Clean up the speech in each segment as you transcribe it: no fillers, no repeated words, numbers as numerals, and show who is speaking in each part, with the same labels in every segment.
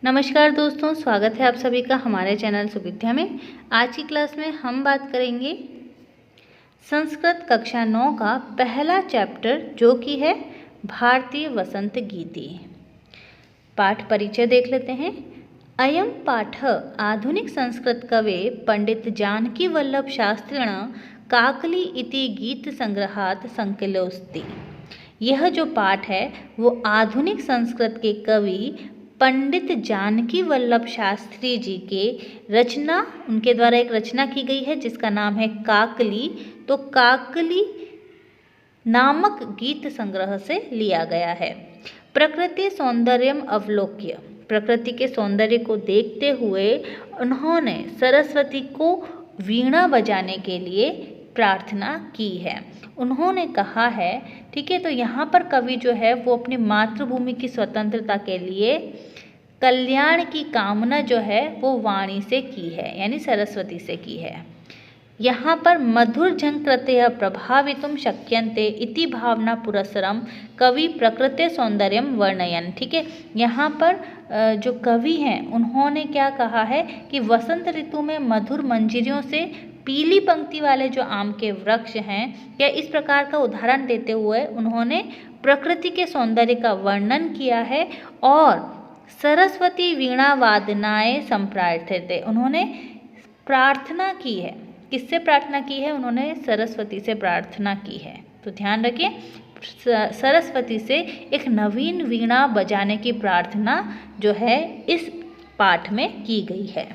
Speaker 1: नमस्कार दोस्तों, स्वागत है आप सभी का हमारे चैनल सुविद्या में। आज की क्लास में हम बात करेंगे संस्कृत कक्षा 9 का पहला चैप्टर जो कि है भारतीय वसंत गीति। पाठ परिचय देख लेते हैं। अयं पाठ आधुनिक संस्कृत कवे पंडित जानकी वल्लभ शास्त्रिण काकली इति गीत संग्रहात संकलितोऽस्ति। यह जो पाठ है वो आधुनिक संस्कृत के कवि पंडित जानकी वल्लभ शास्त्री जी के रचना, उनके द्वारा एक रचना की गई है जिसका नाम है काकली। तो काकली नामक गीत संग्रह से लिया गया है। प्रकृति सौंदर्यम अवलोक्य, प्रकृति के सौंदर्य को देखते हुए उन्होंने सरस्वती को वीणा बजाने के लिए प्रार्थना की है। उन्होंने कहा है, ठीक है, तो यहाँ पर कवि जो है वो अपनी मातृभूमि की स्वतंत्रता के लिए कल्याण की कामना जो है वो वाणी से की है, यानी सरस्वती से की है। यहाँ पर मधुर झंकृतया प्रभावितुं शक्यन्ते इति भावना पुरस्सरम कवि प्रकृति सौंदर्यम वर्णयन। ठीक है, यहाँ पर जो कवि हैं उन्होंने क्या कहा है कि वसंत ऋतु में मधुर मंजरियों से पीली पंक्ति वाले जो आम के वृक्ष हैं, या इस प्रकार का उदाहरण देते हुए उन्होंने प्रकृति के सौंदर्य का वर्णन किया है। और सरस्वती वीणा वादनाए संप्रार्थ्यते, उन्होंने प्रार्थना की है। किससे प्रार्थना की है? उन्होंने सरस्वती से प्रार्थना की है। तो ध्यान रखिए, सरस्वती से एक नवीन वीणा बजाने की प्रार्थना जो है इस पाठ में की गई है।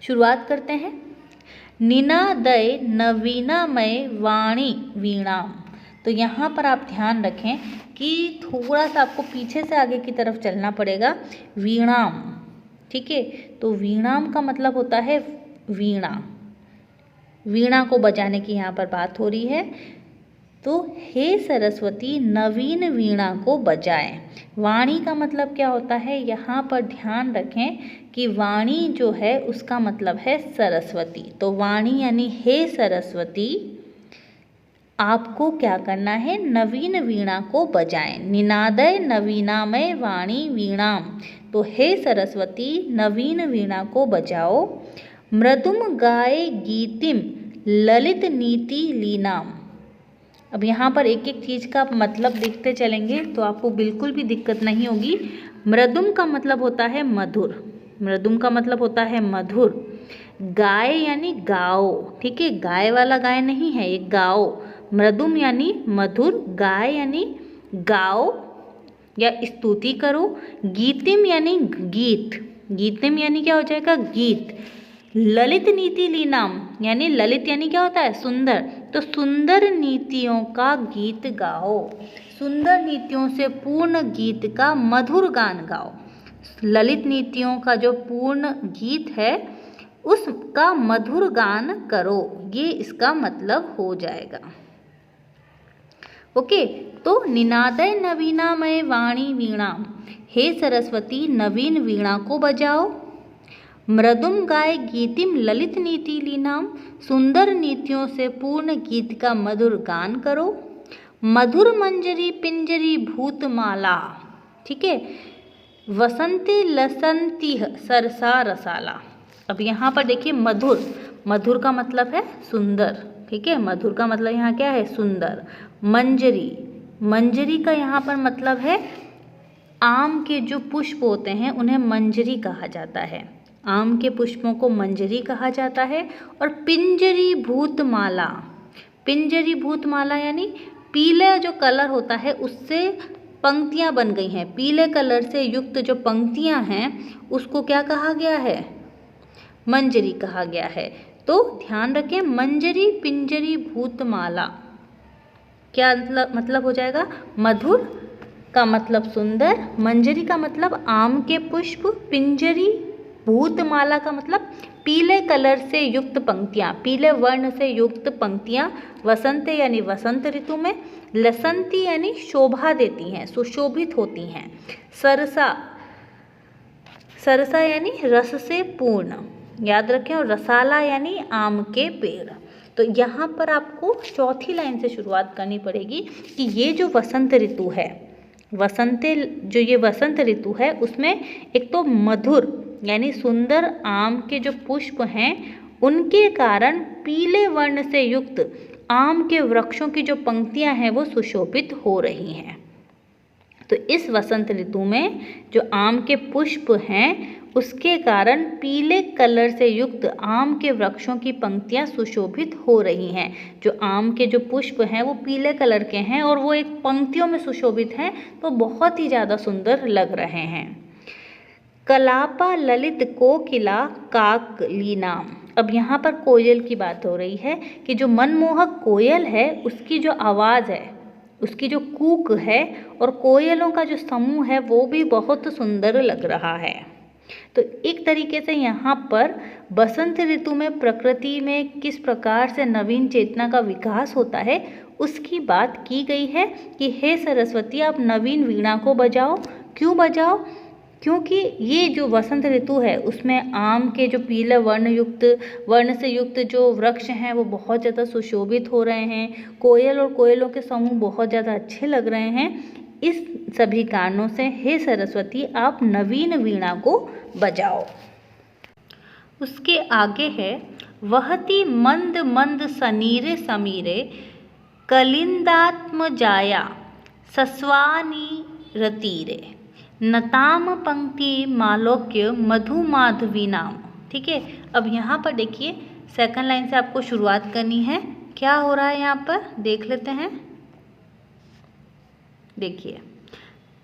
Speaker 1: शुरुआत करते हैं। निनादय नवीनामय वाणी वीणाम। तो यहाँ पर आप ध्यान रखें कि थोड़ा सा आपको पीछे से आगे की तरफ चलना पड़ेगा। वीणाम, ठीक है, तो वीणाम का मतलब होता है वीणा। वीणा को बजाने की यहाँ पर बात हो रही है। तो हे सरस्वती नवीन वीणा को बजाएं। वाणी का मतलब क्या होता है? यहाँ पर ध्यान रखें कि वाणी जो है उसका मतलब है सरस्वती। तो वाणी यानी हे सरस्वती, आपको क्या करना है? नवीन वीणा को बजाएं। निनादय नवीनामय वाणी वीणाम। तो हे सरस्वती नवीन वीणा को बजाओ। मृदुम गाए गीतिम ललित नीति लीनाम। अब यहाँ पर एक एक चीज़ का मतलब देखते चलेंगे तो आपको बिल्कुल भी दिक्कत नहीं होगी। मृदुम का मतलब होता है मधुर, मृदुम का मतलब होता है मधुर। गाय यानी गाओ, ठीक है, गाय वाला गाय नहीं है, ये गाओ। मृदुम यानी मधुर, गाय यानी गाओ या स्तुति करो। गीतिम यानी गीत, गीतिम यानी क्या हो जाएगा? गीत। ललित नीति लीनाम यानी ललित यानी क्या होता है? सुंदर। तो सुंदर नीतियों का गीत गाओ, सुंदर नीतियों से पूर्ण गीत का मधुर गान गाओ। ललित नीतियों का जो पूर्ण गीत है उसका मधुर गान करो, ये इसका मतलब हो जाएगा। ओके, तो निनादय नवीनामय वाणी वीणाम, हे सरस्वती नवीन वीणा को बजाओ। मृदुम गाय गीतिम ललित नीति लीनाम, सुंदर नीतियों से पूर्ण गीत का मधुर गान करो। मधुर मंजरी पिंजरी भूतमाला, ठीक है, वसंती लसंती सरसा रसाला। अब यहाँ पर देखिए मधुर, मधुर का मतलब है सुंदर, ठीक है, मधुर का मतलब यहाँ क्या है? सुंदर। मंजरी, मंजरी का यहाँ पर मतलब है आम के जो पुष्प होते हैं उन्हें मंजरी कहा जाता है। आम के पुष्पों को मंजरी कहा जाता है। और पिंजरी भूतमाला, पिंजरी भूतमाला यानी पीला जो कलर होता है उससे पंक्तियां बन गई हैं, पीले कलर से युक्त जो पंक्तियां हैं उसको क्या कहा गया है? मंजरी कहा गया है। तो ध्यान रखें, मंजरी पिंजरी भूतमाला क्या मतलब हो जाएगा? मधुर का मतलब सुंदर, मंजरी का मतलब आम के पुष्प, पिंजरी भूतमाला का मतलब पीले कलर से युक्त पंक्तियाँ, पीले वर्ण से युक्त पंक्तियाँ। वसंत यानी वसंत ऋतु में। लसंती यानी शोभा देती हैं, सुशोभित होती हैं। सरसा, सरसा यानी रस से पूर्ण, याद रखें। और रसाला यानी आम के पेड़। तो यहाँ पर आपको चौथी लाइन से शुरुआत करनी पड़ेगी कि ये जो वसंत ऋतु है जो ये वसंत ऋतु है उसमें एक तो मधुर यानी सुंदर आम के जो पुष्प हैं उनके कारण पीले वर्ण से युक्त आम के वृक्षों की जो पंक्तियां हैं वो सुशोभित हो रही हैं। तो इस वसंत ऋतु में जो आम के पुष्प हैं उसके कारण पीले कलर से युक्त आम के वृक्षों की पंक्तियां सुशोभित हो रही हैं। जो आम के जो पुष्प हैं वो पीले कलर के हैं और वो एक पंक्तियों में सुशोभित हैं, तो बहुत ही ज़्यादा सुंदर लग रहे हैं। कलापा ललित कोकिला काकलीनाम। अब यहाँ पर कोयल की बात हो रही है कि जो मनमोहक कोयल है उसकी जो आवाज़ है, उसकी जो कूक है और कोयलों का जो समूह है वो भी बहुत सुंदर लग रहा है। तो एक तरीके से यहाँ पर बसंत ऋतु में प्रकृति में किस प्रकार से नवीन चेतना का विकास होता है उसकी बात की गई है कि हे सरस्वती आप नवीन वीणा को बजाओ। क्यों बजाओ? क्योंकि ये जो वसंत ऋतु है उसमें आम के जो पीले वर्ण से युक्त जो वृक्ष हैं वो बहुत ज़्यादा सुशोभित हो रहे हैं, कोयल और कोयलों के समूह बहुत ज़्यादा अच्छे लग रहे हैं। इस सभी कारणों से हे सरस्वती आप नवीन वीणा को बजाओ। उसके आगे है वहति मंद मंद सनीरे समीरे कलिंदात्म जाया सस्वानी रतीरे नताम पंक्ति मालोक्य मधुमाधवी नाम। ठीक है, अब यहाँ पर देखिए सेकंड लाइन से आपको शुरुआत करनी है। क्या हो रहा है यहाँ पर देख लेते हैं। देखिए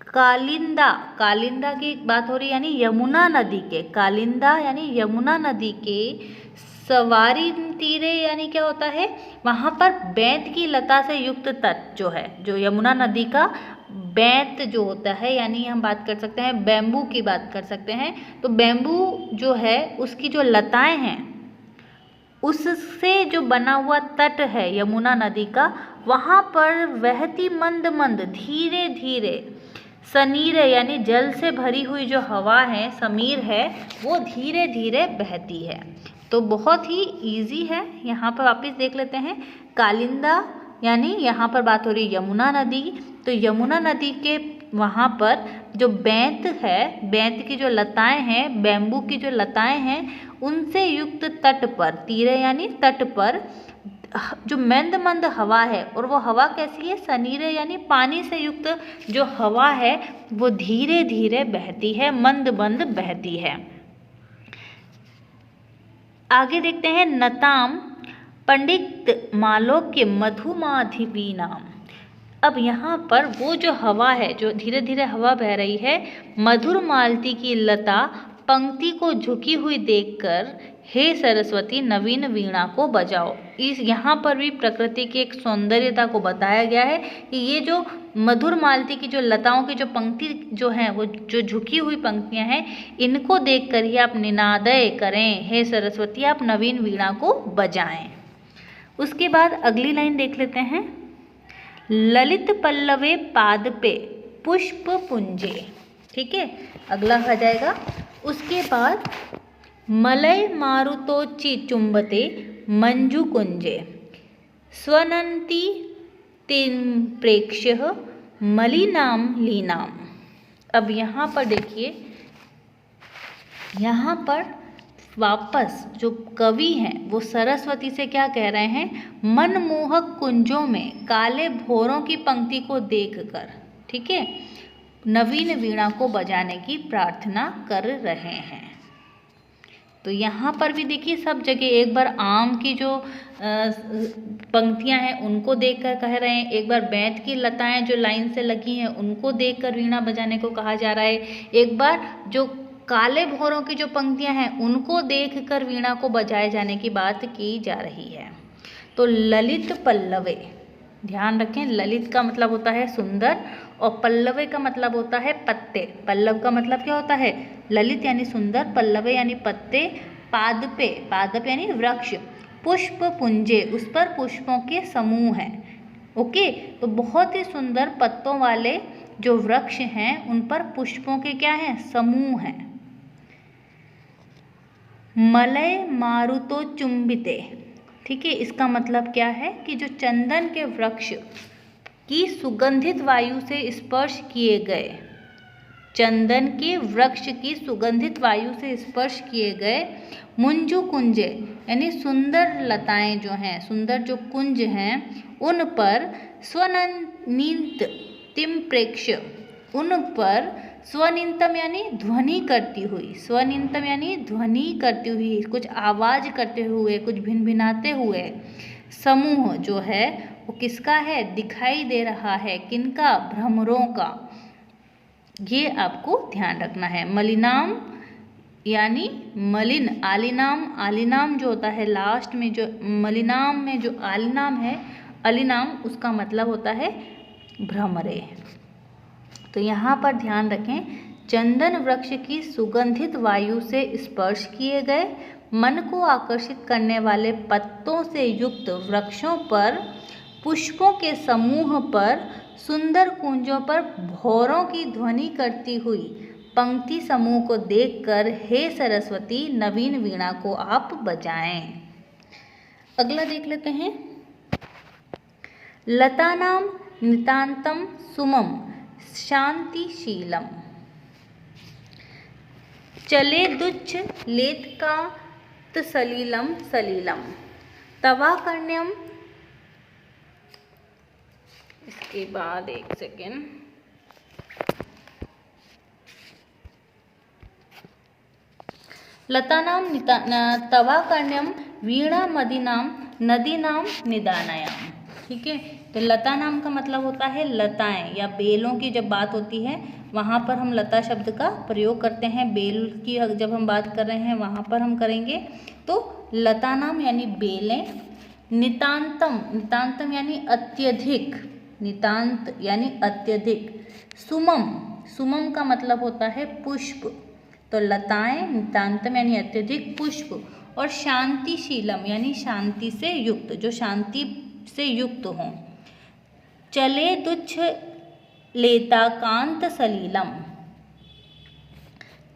Speaker 1: कालिंदा की बात हो रही है यानी यमुना नदी के, कालिंदा यानी यमुना नदी के सवारी तीरे यानी क्या होता है वहाँ पर बैंत की लता से युक्त तट जो है, जो यमुना नदी का बैंत जो होता है यानी हम बात कर सकते हैं बैम्बू की बात कर सकते हैं। तो बैम्बू जो है उसकी जो लताएं हैं उससे जो बना हुआ तट है यमुना नदी का, वहाँ पर वहती मंद मंद धीरे धीरे सनीर यानी जल से भरी हुई जो हवा है, समीर है, वो धीरे धीरे बहती है। तो बहुत ही इजी है। यहाँ पर वापस देख लेते हैं। कालिंदा यानी यहाँ पर बात हो रही है यमुना नदी। तो यमुना नदी के वहाँ पर जो बैंत है, बैंत की जो लताएं हैं, बैम्बू की जो लताएं हैं, उनसे युक्त तट पर, तीरे यानी तट पर जो मंद मंद हवा है, और वो हवा कैसी है, सनीरे यानी पानी से युक्त जो हवा है वो धीरे धीरे बहती है, मंद मंद बहती है। आगे देखते हैं नताम पंडित मालोक्य मधुमाधवी नाम। अब यहाँ पर वो जो हवा है, जो धीरे धीरे हवा बह रही है, मधुर मालती की लता पंक्ति को झुकी हुई देखकर हे सरस्वती नवीन वीणा को बजाओ। इस यहाँ पर भी प्रकृति की एक सौंदर्यता को बताया गया है कि ये जो मधुर मालती की जो लताओं की जो पंक्ति जो है, वो जो झुकी हुई पंक्तियाँ हैं, इनको देखकर ही आप निनादय करें, हे सरस्वती आप नवीन वीणा को बजाएं। उसके बाद अगली लाइन देख लेते हैं। ललित पल्लवे पाद पे पुष्प पुंजे। ठीक है, अगला आ जाएगा। उसके बाद मलय मारुतोचि चुंबते मंजू कुंजे स्वनंती तिम प्रेक्ष्य मलिनाम लीनाम। अब यहाँ पर देखिए, यहाँ पर वापस जो कवि हैं वो सरस्वती से क्या कह रहे हैं, मनमोहक कुंजों में काले भोरों की पंक्ति को देखकर, ठीक है, नवीन वीणा को बजाने की प्रार्थना कर रहे हैं। तो यहाँ पर भी देखिए सब जगह एक बार आम की जो पंक्तियाँ हैं उनको देखकर कह रहे हैं, एक बार बैंत की लताएं जो लाइन से लगी हैं उनको देखकर वीणा बजाने को कहा जा रहा है, एक बार जो काले भोरों की जो पंक्तियां हैं उनको देखकर वीणा को बजाए जाने की बात की जा रही है। तो ललित पल्लवे, ध्यान रखें, ललित का मतलब होता है सुंदर और पल्लवे का मतलब होता है पत्ते। पल्लव का मतलब क्या होता है, ललित यानी सुंदर, पल्लवे यानी पत्ते, पादपे, पादप यानी वृक्ष, पुष्प पुंजे, उस पर पुष्पों के समूह हैं। ओके, तो बहुत ही सुंदर पत्तों वाले जो वृक्ष हैं उन पर पुष्पों के क्या हैं, समूह हैं। मलय मारुतो चुंबिते, ठीक है, इसका मतलब क्या है कि जो चंदन के वृक्ष की सुगंधित वायु से स्पर्श किए गए, चंदन के वृक्ष की सुगंधित वायु से स्पर्श किए गए मुंजु कुंजे यानी सुंदर लताएं जो हैं, सुंदर जो कुंज हैं, उन पर स्वनिंतिम प्रेक्ष, उन पर स्वनिंतम यानी ध्वनि करती हुई, स्वनिंतम यानी ध्वनि करती हुई, कुछ आवाज करते हुए, कुछ भिनभिनाते हुए समूह जो है वो किसका है, दिखाई दे रहा है, किनका, भ्रमरों का। ये आपको ध्यान रखना है। मलिनाम यानी मलिन, आलिनाम, आलिनाम जो होता है लास्ट में, जो मलिनाम में जो आलिनाम है, अलिनाम, उसका मतलब होता है भ्रमरे। तो यहाँ पर ध्यान रखें, चंदन वृक्ष की सुगंधित वायु से स्पर्श किए गए, मन को आकर्षित करने वाले पत्तों से युक्त वृक्षों पर, पुष्पों के समूह पर, सुंदर कुंजों पर भौरों की ध्वनि करती हुई पंक्ति समूह को देखकर हे सरस्वती नवीन वीणा को आप बजाएं। अगला देख लेते हैं। लतानाम नितांतम सुमम शांतिशीलम चले दुच्छ लेत्कांत सलीलम सलीलम तवाकर्ण्यम। इसके बाद एक सेकेंड, लतानाम तवाकर्ण्यम वीणा मदीनाम नदीनाम निदानयाम। ठीक है, तो लता नाम का मतलब होता है लताएं या बेलों की जब बात होती है वहाँ पर हम लता शब्द का प्रयोग करते हैं। बेल की जब हम बात कर रहे हैं वहाँ पर हम करेंगे। तो लता नाम यानी बेलें, नितांतम, नितांतम यानी अत्यधिक, नितांत यानी अत्यधिक, सुमम, सुमम का मतलब होता है पुष्प, तो लताएं, नितांतम यानी अत्यधिक पुष्प, और शांतिशीलम यानी शांति से युक्त, जो शांति से युक्त हों। चले तुच्छ लेता कांत सलीलम,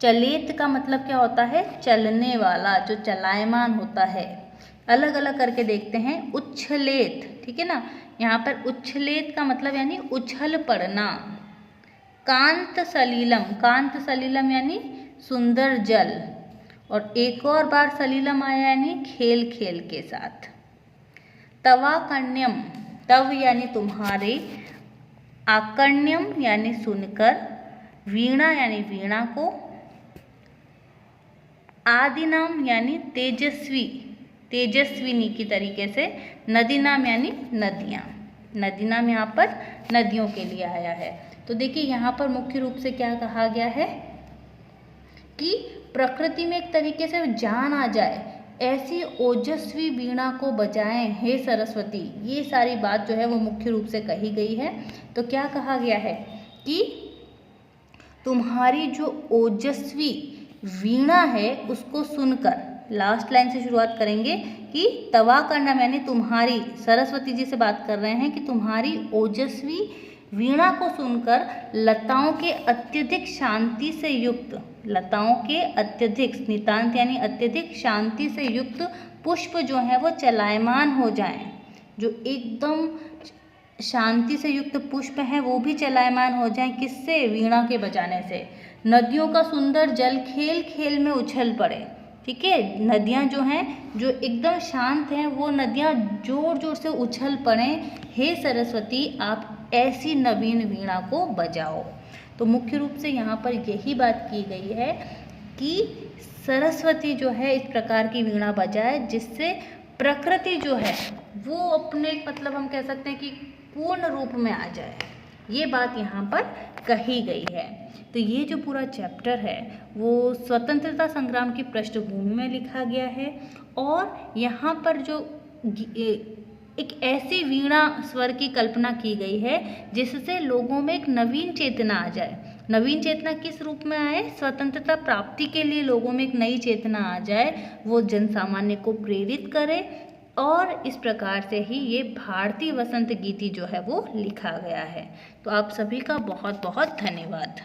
Speaker 1: चलेत का मतलब क्या होता है, चलने वाला, जो चलायमान होता है। अलग अलग करके देखते हैं। उच्छलेत, ठीक है ना, यहाँ पर उच्छलेत का मतलब यानी उछल पड़ना। कांत सलीलम, कांत सलीलम यानी सुंदर जल, और एक और बार सलीलम आया यानी खेल खेल के साथ। तवाकर्ण्यम, तव यानी तुम्हारे, आकर्ण्यम यानी सुनकर, वीणा यानी वीणा को, आदिनाम यानी तेजस्वी, तेजस्विनी की तरीके से, नदीनाम यानी नदियाँ, नदीनाम यहाँ पर नदियों के लिए आया है। तो देखिए यहाँ पर मुख्य रूप से क्या कहा गया है कि प्रकृति में एक तरीके से जान आ जाए, ऐसी ओजस्वी वीणा को बजाएं हे सरस्वती। ये सारी बात जो है वो मुख्य रूप से कही गई है। तो क्या कहा गया है कि तुम्हारी जो ओजस्वी वीणा है उसको सुनकर, लास्ट लाइन से शुरुआत करेंगे कि तवा करना, यानी तुम्हारी, सरस्वती जी से बात कर रहे हैं कि तुम्हारी ओजस्वी वीणा को सुनकर लताओं के अत्यधिक शांति से युक्त, लताओं के अत्यधिक, नितांत यानी अत्यधिक शांति से युक्त पुष्प जो हैं वो चलायमान हो जाएं, जो एकदम शांति से युक्त पुष्प हैं वो भी चलायमान हो जाएं। किससे, वीणा के बजाने से। नदियों का सुंदर जल खेल खेल में उछल पड़े। ठीक है, नदियाँ जो हैं जो एकदम शांत हैं वो नदियाँ जोर जोर से उछल पड़ें, हे सरस्वती आप ऐसी नवीन वीणा को बजाओ। तो मुख्य रूप से यहाँ पर यही बात की गई है कि सरस्वती जो है इस प्रकार की वीणा बजाए जिससे प्रकृति जो है वो अपने, मतलब हम कह सकते हैं कि पूर्ण रूप में आ जाए। ये बात यहाँ पर कही गई है। तो ये जो पूरा चैप्टर है वो स्वतंत्रता संग्राम की पृष्ठभूमि में लिखा गया है, और यहाँ पर जो एक ऐसी वीणा स्वर की कल्पना की गई है जिससे लोगों में एक नवीन चेतना आ जाए। नवीन चेतना किस रूप में आए, स्वतंत्रता प्राप्ति के लिए लोगों में एक नई चेतना आ जाए, वो जन सामान्य को प्रेरित करे, और इस प्रकार से ही ये भारतीय वसंत गीति जो है वो लिखा गया है। तो आप सभी का बहुत बहुत धन्यवाद।